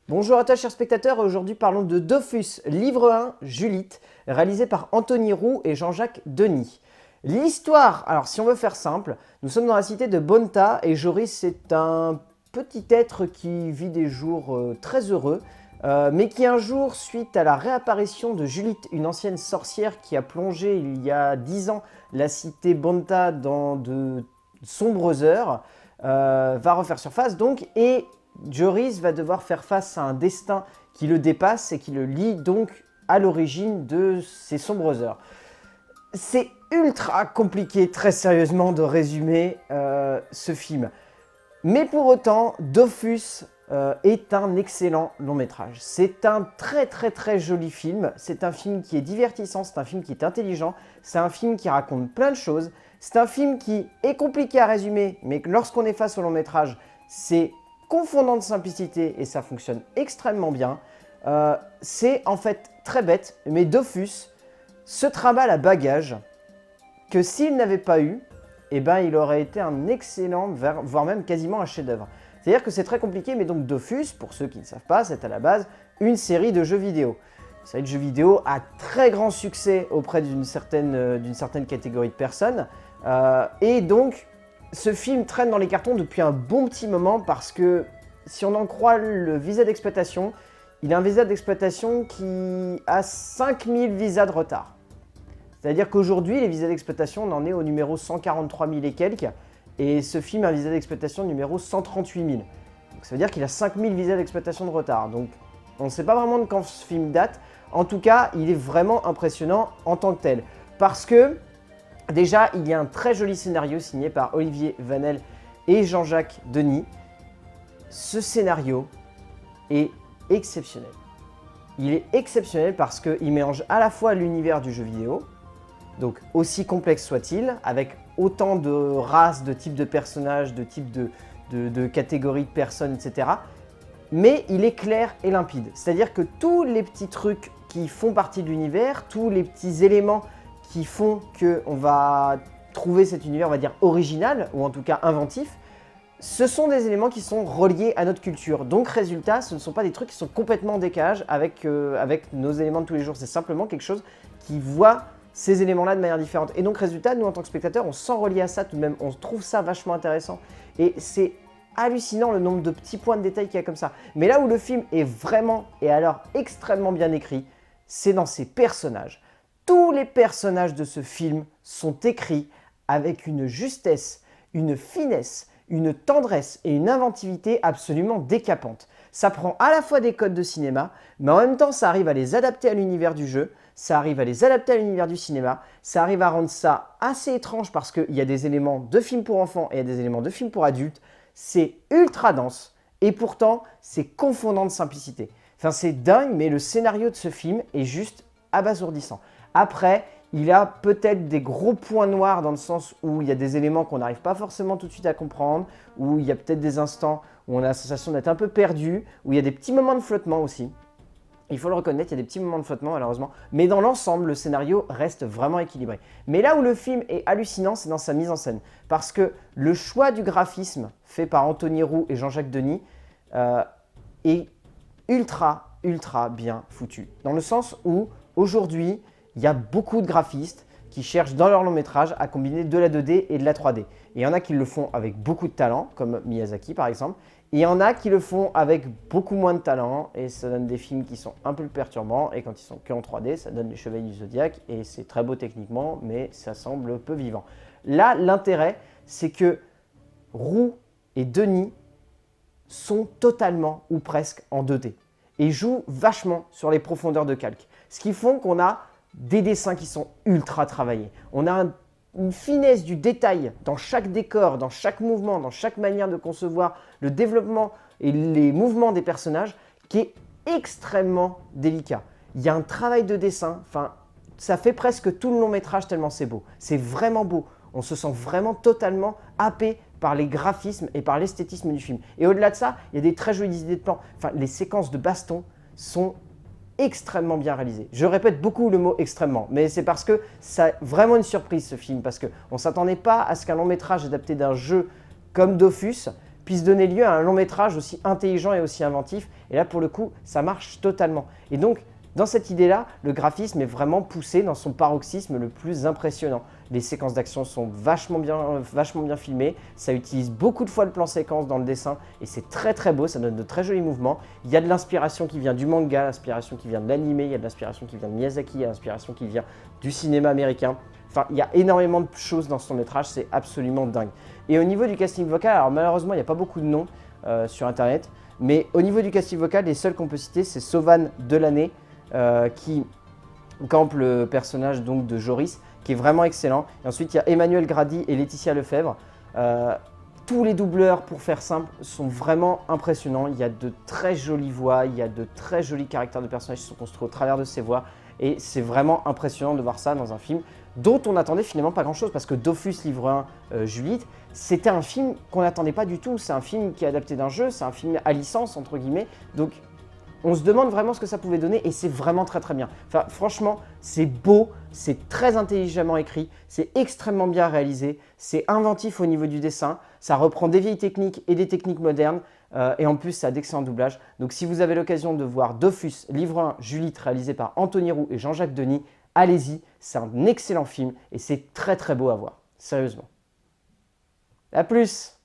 Bonjour à toi chers spectateurs, aujourd'hui parlons de Dofus, livre 1, Julite, réalisé par Anthony Roux et Jean-Jacques Denis. L'histoire, alors si on veut faire simple, nous sommes dans la cité de Bonta et Joris c'est un petit être qui vit des jours très heureux, mais qui un jour, suite à la réapparition de Julite, une ancienne sorcière qui a plongé il y a 10 ans la cité Bonta dans de sombres heures, va refaire surface donc et Joris va devoir faire face à un destin qui le dépasse et qui le lie donc à l'origine de ces sombres heures. C'est ultra compliqué, très sérieusement, de résumer ce film. Mais pour autant, Dofus est un excellent long métrage. C'est un très joli film. C'est un film qui est divertissant, c'est un film qui est intelligent, c'est un film qui raconte plein de choses. C'est un film qui est compliqué à résumer, mais lorsqu'on est face au long métrage, c'est confondant de simplicité et ça fonctionne extrêmement bien. C'est en fait très bête, mais Dofus se trimballe à bagage que s'il n'avait pas eu, eh ben, il aurait été un excellent, voire même quasiment un chef-d'œuvre. C'est-à-dire que c'est très compliqué, mais donc Dofus, pour ceux qui ne savent pas, c'est à la base une série de jeux vidéo. Une série de jeux vidéo à très grand succès auprès d'une certaine catégorie de personnes. Et donc, ce film traîne dans les cartons depuis un bon petit moment parce que, si on en croit le visa d'exploitation, il a un visa d'exploitation qui a 5000 visas de retard. C'est-à-dire qu'aujourd'hui, les visas d'exploitation, on en est au numéro 143 000 et quelques, et ce film a un visa d'exploitation numéro 138 000. Donc ça veut dire qu'il a 5000 visas d'exploitation de retard. Donc on ne sait pas vraiment de quand ce film date. En tout cas, il est vraiment impressionnant en tant que tel. Parce que, déjà, il y a un très joli scénario signé par Olivier Vanel et Jean-Jacques Denis. Ce scénario est exceptionnel. Il est exceptionnel parce qu'il mélange à la fois l'univers du jeu vidéo, donc aussi complexe soit-il, avec autant de races, de types de personnages, de types de catégories de personnes, etc. Mais il est clair et limpide. C'est-à-dire que tous les petits trucs qui font partie de l'univers, tous les petits éléments qui font qu'on va trouver cet univers, on va dire, original, ou en tout cas inventif, ce sont des éléments qui sont reliés à notre culture. Donc, résultat, ce ne sont pas des trucs qui sont complètement en décalage avec nos éléments de tous les jours. C'est simplement quelque chose qui voit ces éléments-là de manière différente. Et donc, résultat, nous, en tant que spectateurs, on se sent relié à ça tout de même. On trouve ça vachement intéressant. Et c'est hallucinant le nombre de petits points de détail qu'il y a comme ça. Mais là où le film est vraiment, et alors extrêmement bien écrit, c'est dans ses personnages. Tous les personnages de ce film sont écrits avec une justesse, une finesse, une tendresse et une inventivité absolument décapantes. Ça prend à la fois des codes de cinéma, mais en même temps ça arrive à les adapter à l'univers du jeu, ça arrive à les adapter à l'univers du cinéma, ça arrive à rendre ça assez étrange parce qu'il y a des éléments de films pour enfants et il y a des éléments de films pour adultes. C'est ultra dense et pourtant c'est confondant de simplicité. Enfin c'est dingue, mais le scénario de ce film est juste abasourdissant. Après, il a peut-être des gros points noirs dans le sens où il y a des éléments qu'on n'arrive pas forcément tout de suite à comprendre, où il y a peut-être des instants où on a la sensation d'être un peu perdu, où il y a des petits moments de flottement aussi. Il faut le reconnaître, il y a des petits moments de flottement malheureusement, mais dans l'ensemble, le scénario reste vraiment équilibré. Mais là où le film est hallucinant, c'est dans sa mise en scène. Parce que le choix du graphisme fait par Anthony Roux et Jean-Jacques Denis est ultra bien foutu. Dans le sens où, aujourd'hui, il y a beaucoup de graphistes qui cherchent dans leur long métrage à combiner de la 2D et de la 3D. Et il y en a qui le font avec beaucoup de talent, comme Miyazaki par exemple, et il y en a qui le font avec beaucoup moins de talent, et ça donne des films qui sont un peu perturbants, et quand ils sont que en 3D, ça donne les Chevaliers du Zodiaque, et c'est très beau techniquement, mais ça semble peu vivant. Là, l'intérêt, c'est que Roux et Denis sont totalement ou presque en 2D, et jouent vachement sur les profondeurs de calque. Ce qui font qu'on a des dessins qui sont ultra travaillés. On a une finesse du détail dans chaque décor, dans chaque mouvement, dans chaque manière de concevoir le développement et les mouvements des personnages qui est extrêmement délicat. Il y a un travail de dessin, enfin, ça fait presque tout le long métrage tellement c'est beau. C'est vraiment beau. On se sent vraiment totalement happé par les graphismes et par l'esthétisme du film. Et au-delà de ça, il y a des très jolies idées de plans. Enfin, les séquences de baston sont extrêmement bien réalisé. Je répète beaucoup le mot extrêmement, mais c'est parce que c'est vraiment une surprise ce film, parce qu'on ne s'attendait pas à ce qu'un long métrage adapté d'un jeu comme Dofus puisse donner lieu à un long métrage aussi intelligent et aussi inventif. Et là, pour le coup, ça marche totalement. Et donc, dans cette idée-là, le graphisme est vraiment poussé dans son paroxysme le plus impressionnant. Les séquences d'action sont vachement bien filmées, ça utilise beaucoup de fois le plan séquence dans le dessin et c'est très très beau, ça donne de très jolis mouvements. Il y a de l'inspiration qui vient du manga, l'inspiration qui vient de l'anime, il y a de l'inspiration qui vient de Miyazaki, il y a l'inspiration qui vient du cinéma américain. Enfin, il y a énormément de choses dans son métrage, c'est absolument dingue. Et au niveau du casting vocal, alors malheureusement, il n'y a pas beaucoup de noms sur internet, mais au niveau du casting vocal, les seuls qu'on peut citer, c'est Sovan Delaney, qui campe le personnage donc de Joris, qui est vraiment excellent. Et ensuite, il y a Emmanuel Grady et Laetitia Lefebvre. Tous les doubleurs, pour faire simple, sont vraiment impressionnants. Il y a de très jolies voix, il y a de très jolis caractères de personnages qui sont construits au travers de ces voix. Et c'est vraiment impressionnant de voir ça dans un film dont on n'attendait finalement pas grand-chose. Parce que Dofus Livre 1, Juliette, c'était un film qu'on n'attendait pas du tout. C'est un film qui est adapté d'un jeu, c'est un film à licence, entre guillemets. Donc, on se demande vraiment ce que ça pouvait donner et c'est vraiment très très bien. Enfin, franchement, c'est beau, c'est très intelligemment écrit, c'est extrêmement bien réalisé, c'est inventif au niveau du dessin, ça reprend des vieilles techniques et des techniques modernes et en plus, ça a d'excellents doublages. Donc, si vous avez l'occasion de voir Dofus, livre 1, Juliette, réalisé par Anthony Roux et Jean-Jacques Denis, allez-y, c'est un excellent film et c'est très très beau à voir, sérieusement. A plus!